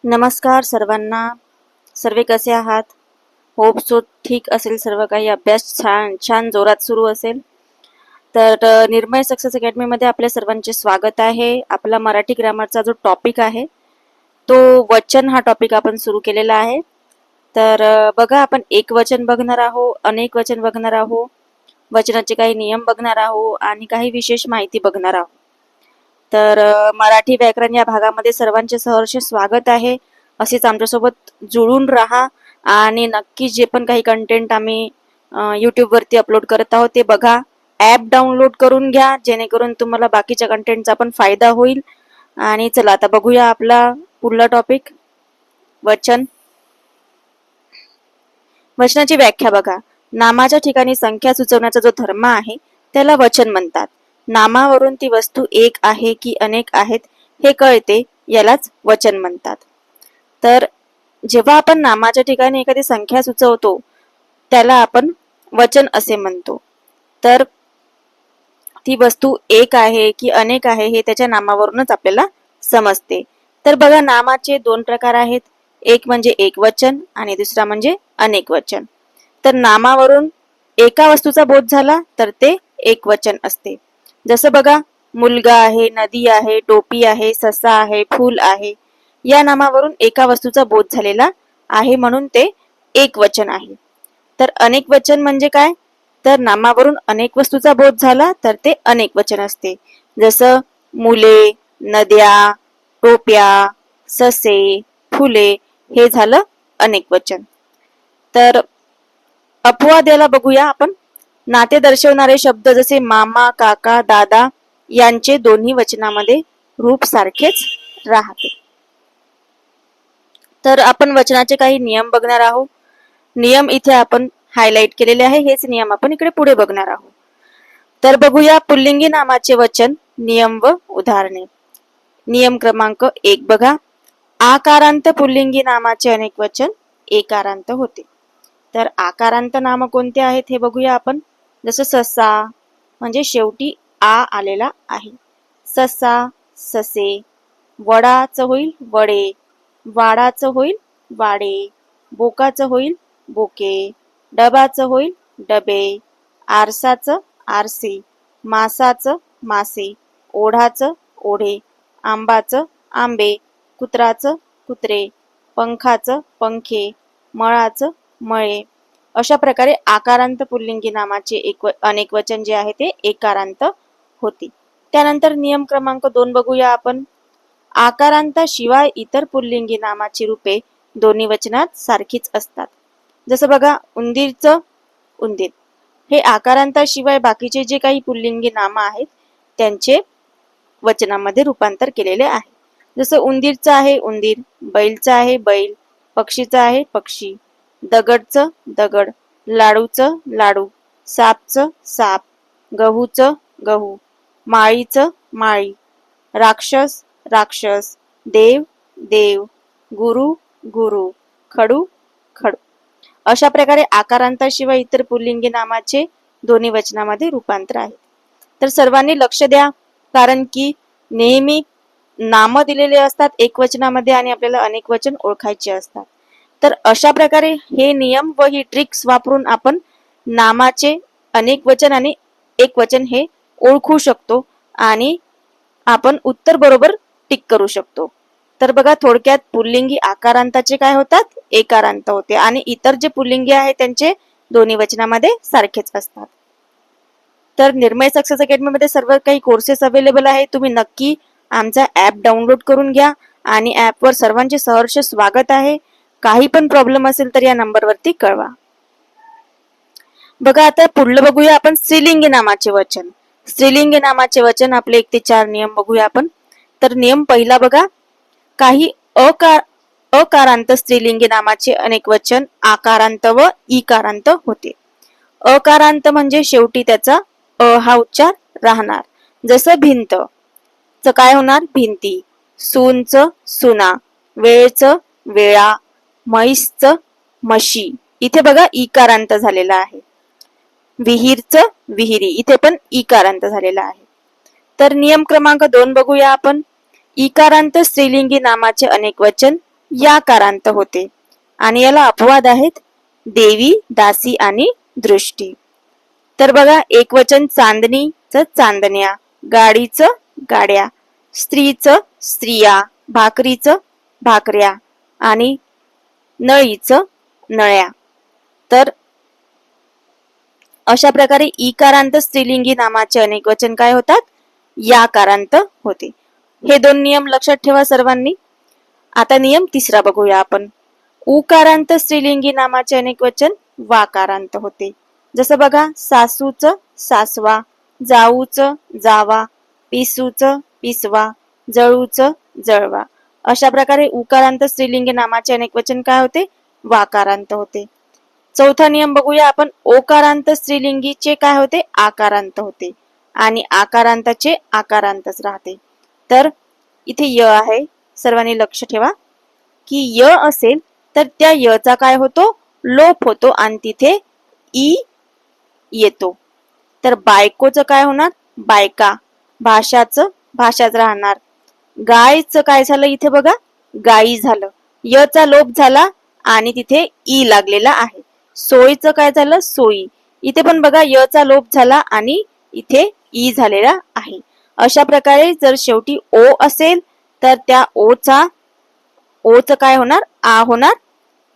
नमस्कार सर्वांना. सर्वे कसे आहात? होप सो ठीक असेल. सर्व काही अभ्यास छान छान जोरात सुरू असेल. तर निर्मय सक्सेस अकॅडमीमध्ये आपल्या सर्वांचे स्वागत आहे. आपला मराठी ग्रामरचा जो टॉपिक आहे तो वचन हा टॉपिक आपण सुरू केलेला आहे. तर बघा, आपण एक वचन बघणार आहोत, अनेक वचन बघणार आहोत, वचनाचे काही नियम बघणार आहोत आणि काही विशेष माहिती बघणार आहोत. तर मराठी व्याकरण या भागामध्ये सर्वांचे सहर्ष स्वागत आहे. असेच आमच्यासोबत जुळून राहा आणि नक्की जे पण काही कंटेंट आम्ही यूट्यूबवरती अपलोड करत आहोत ते बघा. ॲप डाउनलोड करून घ्या जेणेकरून तुम्हाला बाकीच्या कंटेंटचा पण फायदा होईल. आणि चला आता बघूया आपला पुढला टॉपिक, वचन. वचनाची व्याख्या बघा. नामाच्या ठिकाणी संख्या सुचवण्याचा जो धर्म आहे त्याला वचन म्हणतात. नामावरून ती वस्तू एक आहे की अनेक आहेत हे कळते, यालाच वचन म्हणतात. तर जेव्हा आपण नामाच्या ठिकाणी एखादी संख्या सुचवतो त्याला आपण वचन असे म्हणतो. तर ती वस्तू एक आहे की अनेक आहे हे त्याच्या नामावरूनच आपल्याला समजते. तर बघा, नामाचे दोन प्रकार आहेत. एक म्हणजे एक वचन आणि दुसरा म्हणजे अनेक वचन. तर नामावरून एका वस्तूचा बोध झाला तर ते एक वचन असते. जसं बघा, मुलगा आहे, नदी आहे, टोपी आहे, ससा आहे, फूल आहे, या नामावरून एका वस्तूचा बोध झालेला आहे म्हणून ते एक वचन आहे. तर अनेक वचन म्हणजे काय? तर नामावरून अनेक वस्तूचा बोध झाला तर ते अनेक वचन असते. जसं मुले, नद्या, टोप्या, ससे, फुले हे झालं अनेक वचन. तर अपवाद याला बघूया आपण. नाते दर्शवणारे शब्द जसे मामा, काका, दादा यांचे दोन्ही वचनामध्ये रूप सारखेच राहते. तर आपण वचनाचे काही नियम बघणार आहोत. नियम इथे आपण हायलाइट केलेले आहे. हेच नियम आपण इकडे पुढे बघणार आहोत. तर बघूया पुल्लिंगी नामाचे वचन, नियम व उदाहरणे. नियम क्रमांक 1 बघा. आकारांत पुल्लिंगी नामाचे अनेक वचन एकारांत होते. तर आकारांत नाम कोणते आहेत हे बघूया आपण. जसं ससा म्हणजे शेवटी आ आलेला आहे. ससा, ससे. वडाचं होईल वडे, वाडाचं होईल वाडे, बोकाचं होईल बोके, डबाचं होईल डबे, आरसाचं आरसे, मासाचं मासे, ओढाचं ओढे, आंबाचं आंबे, कुत्राचं कुत्रे, पंखाचं पंखे, मळाचं मळे. अशा प्रकारे आकारांत पुल्लिंगी नामाचे अनेक वचन जे आहे ते एकारांत होते. त्यानंतर नियम क्रमांक 2 बघूया आपण. आकारांताशिवाय इतर पुल्लिंगी नामाची रूपे दोन्ही वचनात सारखीच असतात. जसं बघा, उंदीरचं उंदीर हे आकारांताशिवाय बाकीचे जे काही पुल्लिंगी नाम आहेत त्यांचे वचनामध्ये रूपांतर केलेले आहे. जसं उंदीरचं आहे उंदीर, बैलचं आहे बैल, पक्षीचं आहे पक्षी, दगडचं दगड, लाडूचं लाडू, सापचं साप, गहूचं गहू, माळीचं माळी, राक्षस राक्षस, देव देव, गुरु गुरु, खडू खडू. अशा प्रकारे आकारांताशिवाय इतर पुल्लिंगी नामाचे दोन्ही वचनामध्ये रूपांतर आहे. तर सर्वांनी लक्ष द्या, कारण की नेहमी नाम दिलेले असतात एक वचनामध्ये आणि आपल्याला अनेक वचन ओळखायचे असतात. तर अशा प्रकारे हे नियम व ही ट्रिक्स वापरून आपण नामाचे अनेक वचन आणि एक वचन हे ओळखू शकतो आणि आपण उत्तर बरोबर टिक करू शकतो. तर बघा, थोडक्यात पुल्लिंगी आकारांताचे काय होतात? एकारांत होते आणि इतर जे पुल्लिंगी आहे त्यांचे दोन्ही वचनामध्ये सारखेच असतात. तर निर्मय सक्सेस अकॅडमीमध्ये सर्व काही कोर्सेस अवेलेबल आहे. तुम्ही नक्की आमचा ॲप डाउनलोड करून घ्या आणि ॲपवर सर्वांचे सहर्ष स्वागत आहे. काही पण प्रॉब्लेम असेल तर या नंबरवरती कळवा. बघा, आता पुढलं बघूया आपण स्त्रीलिंगी नामाचे वचन. स्त्रीलिंगी नामाचे वचन आपले 1 ते 4 नियम बघूया आपण. तर नियम पहिला बघा. काही अकारांत स्त्रीलिंगी नामाचे अनेक वचन आकारांत व इकारांत होते. अकारांत म्हणजे शेवटी त्याचा अ हा उच्चार राहणार. जसं भिंत च काय होणार? भिंती. सूनचं सुना, वेळचं वेळा, म्हैसचं म्हशी. इथे बघा इकारांत झालेला आहे. विहीरचं विहिरी, इथे पण इकारांत झालेला आहे. तर नियम क्रमांक 2 बघूया आपण. इकारांत स्त्रीलिंगी नामाचे अनेक वचन याकारांत होते आणि याला अपवाद आहेत देवी, दासी आणि दृष्टी. तर बघा एकवचन चांदणीचं चांदण्या, गाडीचं गाड्या, स्त्रीचं स्त्रिया, भाकरीचं भाकऱ्या आणि नळीचं नळ्या. तर अशा प्रकारे इकारांत स्त्रीलिंगी नामाचे अनेक वचन काय होतात? याकारांत होते. हे दोन नियम लक्षात ठेवा सर्वांनी. आता नियम तिसरा बघूया आपण. उकारांत स्त्रीलिंगी नामाचे अनेक वचन वाकारांत होते. जसं बघा सासूच सासवा, जाऊच जावा, पिसूच पिसवा, जळूच जळवा. अशा प्रकारे उकारांत स्त्रीलिंगी नामाचे अनेक वचन काय होते? वाकारांत होते. चौथा नियम बघूया आपण. ओकारांत स्त्रीलिंगीचे काय होते? आकारांत होते आणि आकारांताचे आकारांतच राहते. तर इथे य आहे, सर्वांनी लक्ष ठेवा की य असेल तर त्या यचा काय होतो? लोप होतो आणि तिथे ई येतो. तर बायकोचं काय होणार? बायका. भाषाचं भाषाच राहणार. गायचं काय झालं इथे बघा? गाई झालं. यचा लोप झाला आणि तिथे ई लागलेला आहे. सोयीचं काय झालं? सोयी. इथे पण बघा यचा लोप झाला आणि इथे ई झालेला आहे. अशा प्रकारे जर शेवटी ओ असेल तर त्या ओचं काय होणार? आ होणार.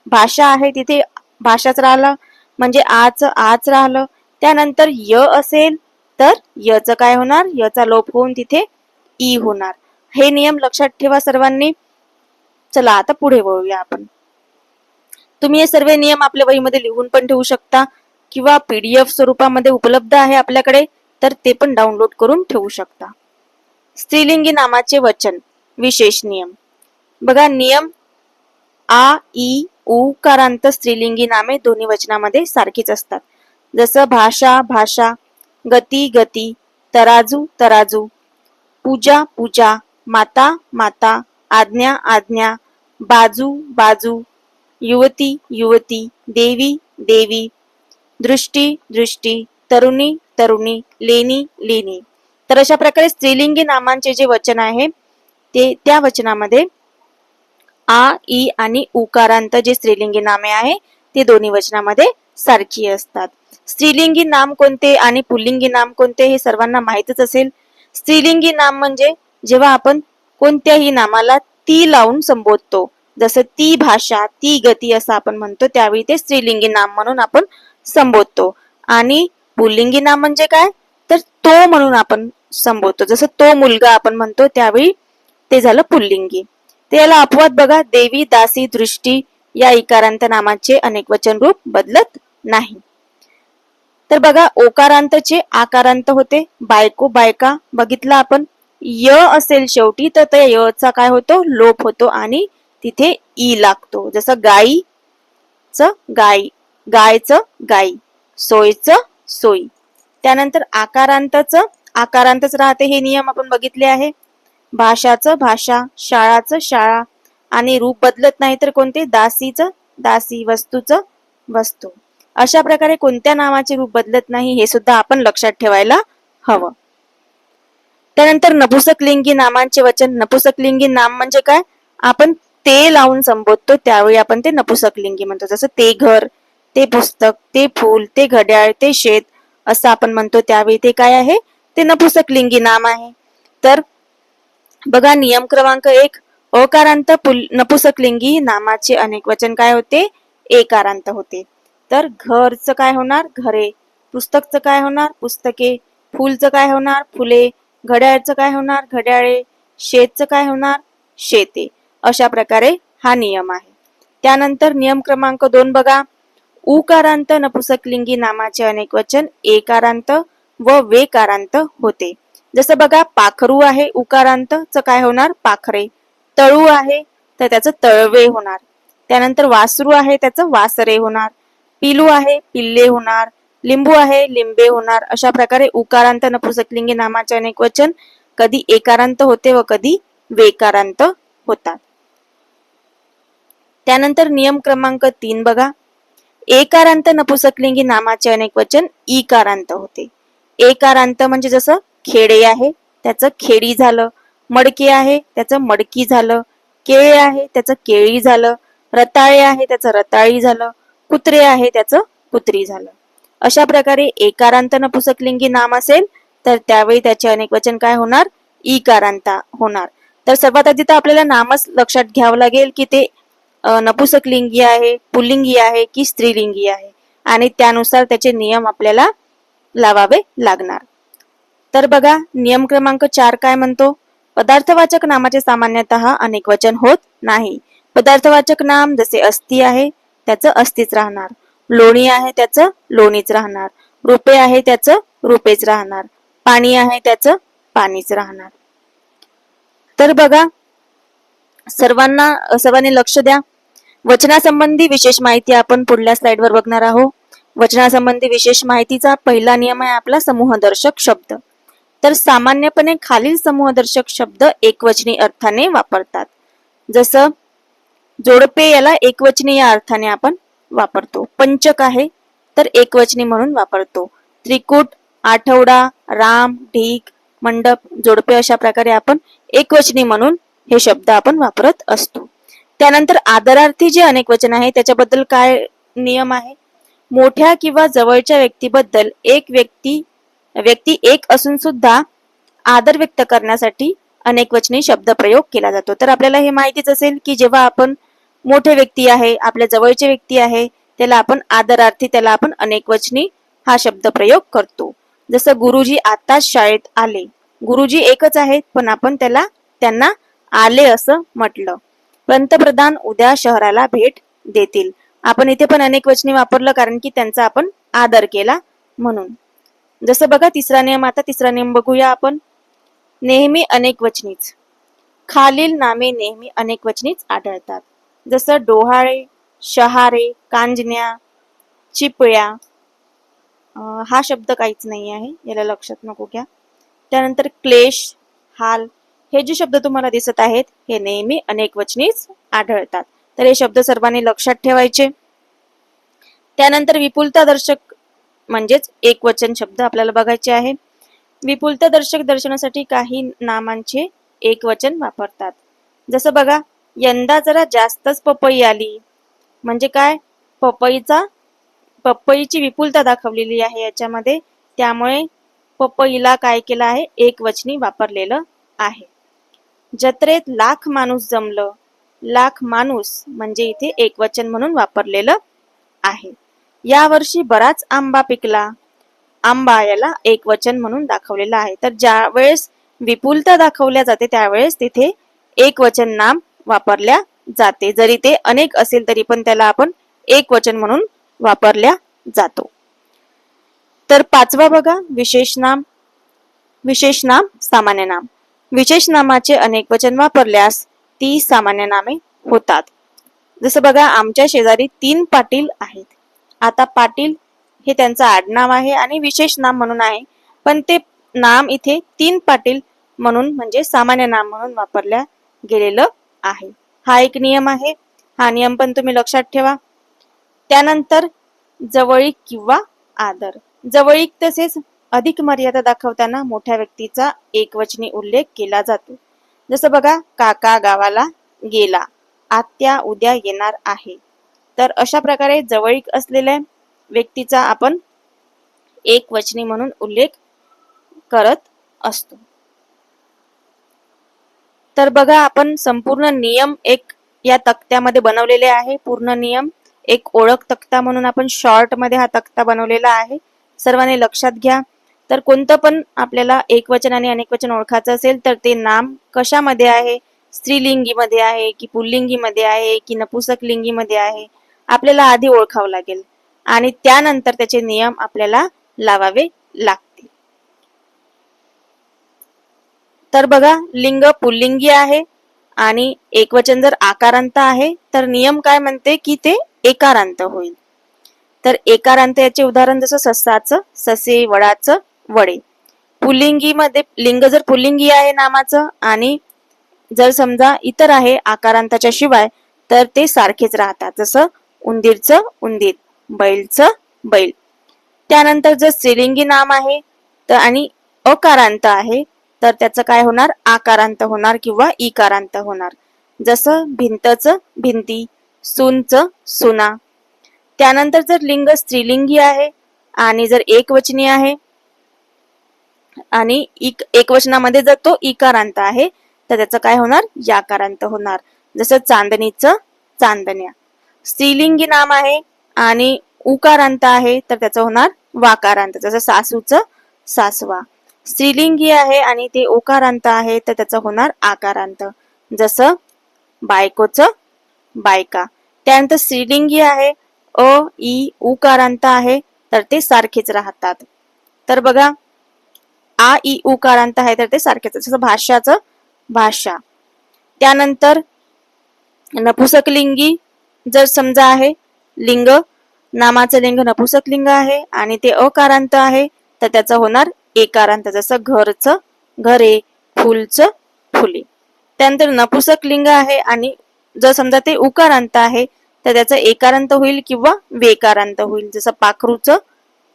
भाषा आहे तिथे भाषाच राहिलं म्हणजे आच राहिलं. त्यानंतर य असेल तर यचं काय होणार? यचा लोप होऊन तिथे ई होणार. हे नियम लक्षात ठेवा सर्वांनी. चला आता पुढे वळूया आपण. तुम्ही हे सर्व नियम आपल्या वहीमध्ये लिहून पण ठेवू शकता किंवा PDF स्वरूपामध्ये उपलब्ध आहे आपल्याकडे, तर ते पण डाउनलोड करून ठेवू शकता. स्त्रीलिंगी नामाचे वचन विशेष नियम बघा. नियम आ ई उकारांत स्त्रीलिंगी नामे दोन्ही वचनामध्ये सारखीच असतात. जसं भाषा भाषा, गती गती, तराजू तराजू, पूजा पूजा, माता माता, आज्ञा आज्ञा, बाजू बाजू, युवती युवती, देवी देवी, दृष्टी दृष्टी, तरुणी तरुणी, लेणी लेणी. तर अशा प्रकारे स्त्रीलिंगी नामांचे जे वचन आहे ते त्या वचनामध्ये आ ई आणि उकारांत जे स्त्रीलिंगी नामे आहे ते दोन्ही वचनामध्ये सारखी असतात. स्त्रीलिंगी नाम कोणते आणि पुल्लिंगी नाम कोणते हे सर्वांना माहितच असेल. स्त्रीलिंगी नाम म्हणजे जेव्हा आपण कोणत्याही नामाला ती लावून संबोधतो, जसं ती भाषा, ती गती असं आपण म्हणतो, त्यावेळी ते स्त्रीलिंगी नाम म्हणून आपण संबोधतो. आणि पुल्लिंगी नाम म्हणजे काय? तर तो म्हणून आपण संबोधतो. जसं तो मुलगा आपण म्हणतो त्यावेळी ते झालं पुल्लिंगी. ते याला अपवाद बघा. देवी दासी दृष्टी या इकारांत नामाचे अनेक वचन रूप बदलत नाही. तर बघा ओकारांतचे आकारांत होते. बायको बायका बघितलं आपण. य असेल शेवटी तर त्या यचा काय होतो? लोप होतो आणि तिथे ई लागतो. जसं गाईचं गाई, गायचं गाई, सोयचं सोयी. त्यानंतर आकारांतच राहते. हे नियम आपण बघितले आहे. भाषाचं भाषा, शाळाचं शाळा आणि रूप बदलत नाही तर कोणते? दासीचं दासी, वस्तूचं वस्तू. अशा प्रकारे कोणत्या नावाचे रूप बदलत नाही हे सुद्धा आपण लक्षात ठेवायला हवं. त्यानंतर नपुसकलिंगी नामांचे वचन. नपुसकलिंगी नाम म्हणजे काय? आपण ते लावून संबोधतो त्यावेळी आपण ते नपुसकलिंगी म्हणतो. जसं ते घर, ते पुस्तक, ते फूल, ते घड्याळ, ते शेत असं आपण म्हणतो त्यावेळी ते काय आहे? ते नपुसकलिंगी नाम आहे. तर बघा नियम क्रमांक 1. अकारांत नपुसकलिंगी नामाचे अनेक वचन काय होते? एकारांत होते. तर घरचं काय होणार? घरे. पुस्तकचं काय होणार? पुस्तके. फूलचं काय होणार? फुले. घड्याळचं काय होणार? घड्याळे. शेतचं काय होणार? शेते. अशा प्रकारे हा नियम आहे. त्यानंतर नियम क्रमांक 2 बघा. उकारांत नपुसकलिंगी नामाचे अनेक वचन एकारांत व वेकारांत होते. जसं बघा पाखरू आहे उकारांतचं काय होणार? पाखरे. तळू आहे तर त्याचं तळवे होणार. त्यानंतर वासरू आहे त्याचं वासरे होणार. पिलू आहे पिल्ले होणार. लिंबू आहे लिंबे होणार. अशा प्रकारे उकारांत नपुसकलिंगी नामाचे अनेक वचन कधी एकारांत होते व कधी वेकारांत होतात. त्यानंतर नियम क्रमांक 3 बघा. एकारांत नपुसकलिंगी नामाचे अनेक वचन इकारांत होते. एकारांत म्हणजे जसं खेडे आहे त्याचं खेडी झालं. मडके आहे त्याचं मडकी झालं. केळे आहे त्याचं केळी झालं, रताळे आहे त्याचं रताळी झालं, कुत्रे आहे त्याचं कुत्री झालं. अशा प्रकारे एकारांत नपुसकलिंगी नाम असेल तर त्यावेळी त्याचे अनेक वचन काय होणार? इकारांत होणार. तर सर्वात आधी तर आपल्याला नामच लक्षात घ्यावं लागेल की ते नपुसकलिंगी आहे, पुल्लिंगी आहे की स्त्रीलिंगी आहे आणि त्यानुसार त्याचे नियम आपल्याला लावावे लागणार. तर बघा नियम क्रमांक 4 काय म्हणतो? पदार्थवाचक नामाचे सामान्यतः अनेक वचन होत नाही. पदार्थवाचक नाम जसे अस्ती आहे त्याचं अस्तीच राहणार, लोणी आहे त्याचं लोणीच राहणार, रुपे आहे त्याचं रुपेच राहणार, पाणी आहे त्याचं पाणीच राहणार. तर बघा सर्वांनी लक्ष द्या. वचनासंबंधी विशेष माहिती आपण पुढल्या स्लाइडवर बघणार आहोत. वचनासंबंधी विशेष माहितीचा पहिला नियम आहे आपला समूहदर्शक शब्द. तर सामान्यपणे खालील समूहदर्शक शब्द एकवचनी अर्थाने वापरतात. जसं जोडपे याला एकवचनी या अर्थाने आपण वापरतो. पंचक आहे तर एकवचनी म्हणून वापरतो. त्रिकूट, आठवडा, राम, ढीक, मंडप, जोडपे अशा प्रकारे आपण एकवचनी म्हणून हे शब्द आपण वापरत असतो. त्यानंतर आदरार्थी जे अनेक वचन आहे त्याच्याबद्दल काय नियम आहे? मोठ्या किंवा जवळच्या व्यक्तीबद्दल व्यक्ती एक असून सुद्धा आदर व्यक्त करण्यासाठी अनेक वचनी शब्द प्रयोग केला जातो. तर आपल्याला हे माहितीच असेल की जेव्हा आपण मोठे व्यक्ती आहे, आपल्या जवळचे व्यक्ती आहे, त्याला आपण आदरार्थी त्याला आपण अनेक वचनी हा शब्द प्रयोग करतो. जसं गुरुजी आताच शाळेत आले. गुरुजी एकच आहेत पण आपण त्यांना आले असं म्हटलं. पंतप्रधान उद्या शहराला भेट देतील. आपण इथे पण अनेक वचनी वापरलं कारण की त्यांचा आपण आदर केला म्हणून. जसं बघा तिसरा नियम बघूया आपण. नेहमी अनेक वचनीच. खालील नामे नेहमी अनेक वचनीच आढळतात. जसं डोहाळे, शहारे, कांजण्या, चिपळ्या. हा शब्द काहीच नाही आहे, याला लक्षात नको घ्या. त्यानंतर क्लेश, हाल हे जे शब्द तुम्हाला दिसत आहेत हे नेहमी अनेक वचनीच आढळतात. तर हे शब्द सर्वांनी लक्षात ठेवायचे. त्यानंतर विपुलतादर्शक म्हणजेच एकवचन शब्द आपल्याला बघायचे आहे. विपुलतादर्शक दर्शनासाठी काही नामांचे एकवचन वापरतात. जसं बघा यंदा जरा जास्तच पपई आली. म्हणजे काय? पपईची विपुलता दाखवलेली आहे याच्यामध्ये, त्यामुळे पपईला काय केलं आहे? एकवचनी वापरलेलं आहे. जत्रेत लाख माणूस जमलं. लाख माणूस म्हणजे इथे एकवचन म्हणून वापरलेलं आहे. या वर्षी बराच आंबा पिकला. आंबा याला एकवचन म्हणून दाखवलेला आहे. तर ज्या वेळेस विपुलता दाखवल्या जाते त्यावेळेस तिथे एकवचन नाम वापरल्या जाते. जरी ते अनेक असेल तरी पण त्याला आपण एकवचन म्हणून वापरल्या जातो. तर पाचवा बघा विशेष नाम, सामान्य नाम. विशेष नामाचे अनेक वचन वापरल्यास ती सामान्य नामे होतात. जसं बघा आमच्या शेजारी 3 पाटील आहेत. आता पाटील हे त्यांचं आडनाव आहे आणि विशेष नाम म्हणून आहे, पण ते नाम इथे 3 पाटील म्हणून म्हणजे सामान्य नाम म्हणून वापरल्या गेलेलं आहे. हा एक नियम आहे. हा नियम पण तुम्ही लक्षात ठेवा. त्यानंतर जवळीक किंवा आदर. जवळीक तसेच अधिक मर्यादा दाखवताना मोठ्या व्यक्तीचा एकवचनी उल्लेख केला जातो. जसं बघा काका गावाला गेला, आत्या उद्या येणार आहे. तर अशा प्रकारे जवळीक असलेल्या व्यक्तीचा आपण एकवचनी म्हणून उल्लेख करत असतो. तर बघा आपण संपूर्ण नियम एक या तक्त्यामध्ये बनवलेले आहे. पूर्ण नियम एक ओळख तक्ता म्हणून आपण शॉर्ट मध्ये हा तक्ता बनवलेला आहे. सर्वांनी लक्षात घ्या. तर कोणतं पण आपल्याला एकवचन आणि अनेकवचन ओळखायचं असेल तर ते नाम कशामध्ये आहे, स्त्रीलिंगीमध्ये आहे की पुल्लिंगीमध्ये आहे की नपुसकलिंगीमध्ये आहे, आपल्याला आधी ओळखावं लागेल आणि त्यानंतर त्याचे नियम आपल्याला लावावे लागतील. तर बघा लिंग पुल्लिंगी आहे आणि एकवचन जर आकारांत आहे तर नियम काय म्हणते की ते एकारांत होईल. तर एकारांत याचे उदाहरण जसं ससाचं ससे, वडाचं वडे. पुल्लिंगीमध्ये लिंग जर पुल्लिंगी आहे नामाचं आणि जर समजा इतर आहे आकारांताच्या शिवाय तर ते सारखेच राहतात. जसं उंदीरचं उंदीर, बैलचं बैल. त्यानंतर जर स्त्रीलिंगी नाम आहे तर आणि अकारांत आहे तर त्याचं काय होणार? आकारांत होणार किंवा इकारांत होणार. जसं भिंतचं भिंती, सूनचं सुना. त्यानंतर जर लिंग स्त्रीलिंगी आहे आणि जर एकवचनी आहे आणि एकवचनामध्ये जर तो इकारांत आहे तर त्याचं काय होणार, याकारांत होणार. जसं चांदणीचं चांदण्या. स्त्रीलिंगी नाम आहे आणि उकारांत आहे तर त्याचं होणार वाकारांत. जसं सासूचं सासवा. स्त्रीलिंगी आहे आणि ते उकारांत आहे तर त्याचं होणार आकारांत. जसं बायकोचं बायका. त्यानंतर स्त्रीलिंगी आहे, अ ई उकारांत आहे तर ते सारखेच राहतात. तर बघा, आ ई उकारांत आहे तर ते सारखेच. जसं भाषाचं भाषा. त्यानंतर नपुसकलिंगी जर समजा आहे, लिंग नामाचं लिंग नपुसकलिंग आहे आणि ते अकारांत आहे तर त्याचं होणार एकारांत. जसं घरचं घरे, फुलचं फुले. त्यानंतर नपुसकलिंग आहे आणि जर समजा ते उकारांत आहे तर त्याचं एकारांत होईल किंवा वेकारांत होईल. जसं पाखरूचं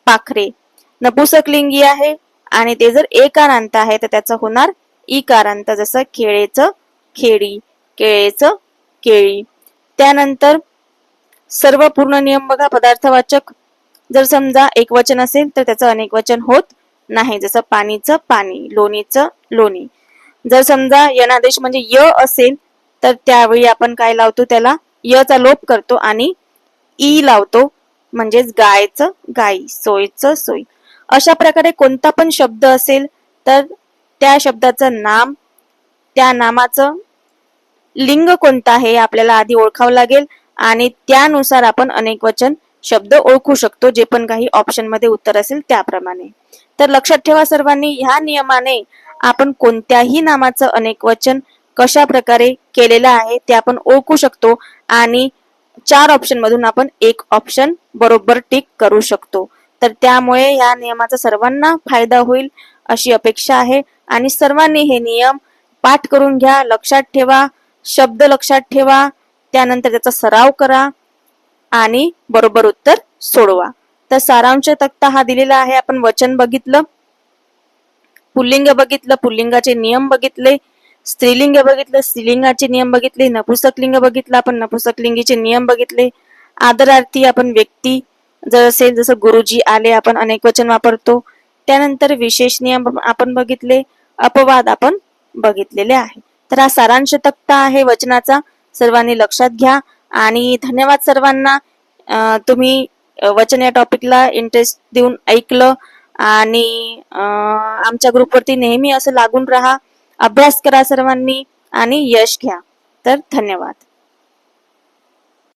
पाखरे. नपुसकलिंगी आहे आणि ते जर एकारांत आहे तर त्याचं होणार इकारांत. जसं खेळेचं खेडी, केळेचं केळी. त्यानंतर सर्व पूर्ण नियम बघा. पदार्थवाचक जर समजा एक वचन असेल तर त्याचं अनेक वचन होत नाही. जसं पाणीचं पाणी, लोणीचं लोणी. जर समजा यनादेश म्हणजे य असेल तर त्यावेळी आपण काय लावतो, त्याला य चा लोप करतो आणि ई लावतो, म्हणजेच गायचं गाई, सोयचं सोई. अशा प्रकारे कोणता पण शब्द असेल तर त्या शब्दाचं नाम, त्या नामाचं लिंग कोणतं आहे आपल्याला आधी ओळखावं लागेल आणि त्यानुसार आपण अनेक वचन शब्द ओळखू शकतो, जे पण काही ऑप्शन मध्ये उत्तर असेल त्याप्रमाणे. तर लक्षात ठेवा सर्वांनी, ह्या नियमाने आपण कोणत्याही नामाचं अनेक वचन कशा प्रकारे केलेलं आहे ते आपण ओळखू शकतो आणि 4 ऑप्शन मधून आपण एक ऑप्शन बरोबर टिक करू शकतो. तर त्यामुळे या नियमाचा सर्वांना फायदा होईल अशी अपेक्षा आहे आणि सर्वांनी हे नियम पाठ करून घ्या, लक्षात ठेवा, शब्द लक्षात ठेवा, त्यानंतर त्याचा सराव करा आणि बरोबर उत्तर सोडवा. तर सारांश तक्ता हा दिलेला आहे. आपण वचन बघितलं, पुल्लिंग बघितलं, पुल्लिंगाचे नियम बघितले, स्त्रीलिंग बघितलं, स्त्रीलिंगाचे नियम बघितले, नपुसकलिंग बघितलं, आपण नपुसकलिंगीचे नियम बघितले. आदरार्थी आपण व्यक्ती जर असेल, जसं गुरुजी आले आपण अनेक वचन वापरतो. त्यानंतर विशेष नियम आपण बघितले, अपवाद आपण बघितलेले आहे. तर हा सारांश तक्ता आहे वचनाचा, सर्वांनी लक्षात घ्या आणि धन्यवाद सर्वांना. तुम्ही वचन या टॉपिकला इंटरेस्ट देऊन ऐकलं आणि आमच्या ग्रुपवरती नेहमी असं लागून राहा, अभ्यास करा सर्वांनी आणि यश घ्या. तर धन्यवाद.